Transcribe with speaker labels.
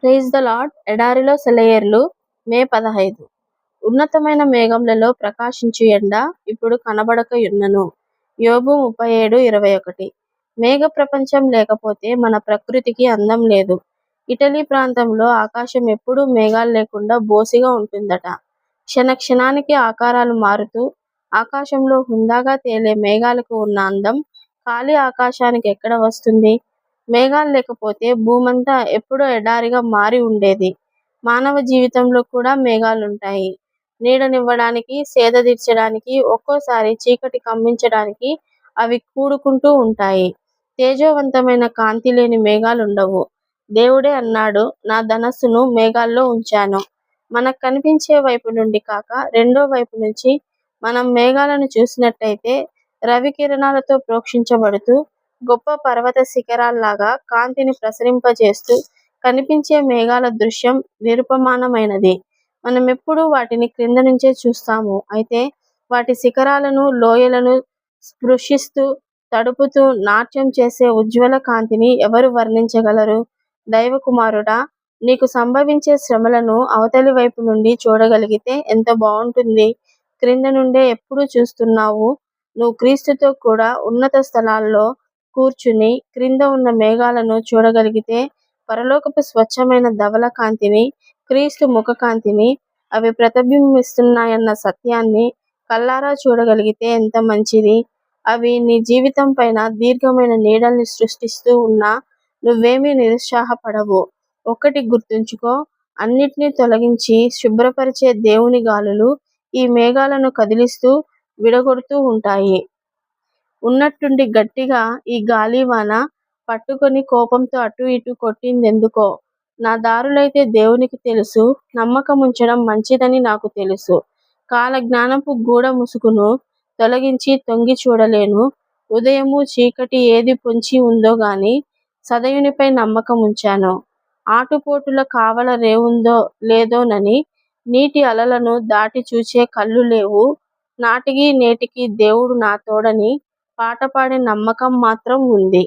Speaker 1: Praise the lord. ఎడారిలో సెలయేర్లు. మే 15. ఉన్నతమైన మేఘములలో ప్రకాశించు ఎండ ఇప్పుడు కనబడకయున్నను. యోబు 37:21. మేఘ ప్రపంచం లేకపోతే మన ప్రకృతికి అందం లేదు. ఇటలీ ప్రాంతంలో ఆకాశం ఎప్పుడూ మేఘాలు లేకుండా బోసిగా ఉంటుందట. క్షణానికి ఆకారాలు మారుతూ ఆకాశంలో హుందాగా తేలే మేఘాలకు ఉన్న అందం ఖాళీ ఆకాశానికి ఎక్కడ వస్తుంది? మేఘాలు లేకపోతే భూమంతా ఎప్పుడో ఎడారిగా మారి ఉండేది. మానవ జీవితంలో కూడా మేఘాలుంటాయి. నీడనివ్వడానికి, సేద తీర్చడానికి, ఒక్కోసారి చీకటి కమ్మించడానికి అవి కూడుకుంటూ ఉంటాయి. తేజోవంతమైన కాంతి లేని మేఘాలుండవు. దేవుడే అన్నాడు, నా ధనస్సును మేఘాల్లో ఉంచాను. మనకు కనిపించే వైపు నుండి కాక రెండో వైపు నుంచి మనం మేఘాలను చూసినట్టయితే రవి కిరణాలతో ప్రోక్షించబడుతూ గొప్ప పర్వత శిఖరాల్లాగా కాంతిని ప్రసరింపజేస్తూ కనిపించే మేఘాల దృశ్యం నిరుపమానమైనది. మనమెప్పుడూ వాటిని క్రింద నుంచే చూస్తాము. అయితే వాటి శిఖరాలను, లోయలను స్పృశిస్తూ తడుపుతూ నాట్యం చేసే ఉజ్వల కాంతిని ఎవరు వర్ణించగలరు? దైవకుమారుడా, నీకు సంభవించే శ్రమలను అవతలి వైపు నుండి చూడగలిగితే ఎంత బావుంటుంది. క్రింద నుండే ఎప్పుడూ చూస్తున్నావు. నువ్వు క్రీస్తుతో కూడా ఉన్నత స్థలాల్లో కూర్చుని క్రింద ఉన్న మేఘాలను చూడగలిగితే, పరలోకపు స్వచ్ఛమైన ధవల కాంతిని, క్రీస్తు ముఖకాంతిని, అవి ప్రతిబింబిస్తున్నాయన్న సత్యాన్ని కళ్ళారా చూడగలిగితే ఎంత మంచిది. అవి నీ జీవితం పైన దీర్ఘమైన నీడల్ని సృష్టిస్తూ ఉన్నా నువ్వేమీ నిరుత్సాహపడవు. ఒక్కటి గుర్తుంచుకో, అన్నిటినీ తొలగించి శుభ్రపరిచే దేవుని గాలులు ఈ మేఘాలను కదిలిస్తూ విడగొడుతూ ఉంటాయి. ఉన్నట్టుండి గట్టిగా ఈ గాలివాన పట్టుకొని కోపంతో అటూ ఇటూ కొట్టిందెందుకో? నా దారులైతే దేవునికి తెలుసు, నమ్మకముంచడం మంచిదని నాకు తెలుసు. కాలజ్ఞానపు గూఢ ముసుగును తొలగించి తొంగి చూడలేను. ఉదయము చీకటి ఏది పొంచి ఉందో గాని సదయునిపై నమ్మకముంచాను. ఆటుపోటుల కావల రేవుందో లేదోనని నీటి అలలను దాటి చూచే కళ్ళు లేవు. నాటికి నేటికి దేవుడు నా తోడని పాట పాడే నమ్మకం మాత్రం ఉంది.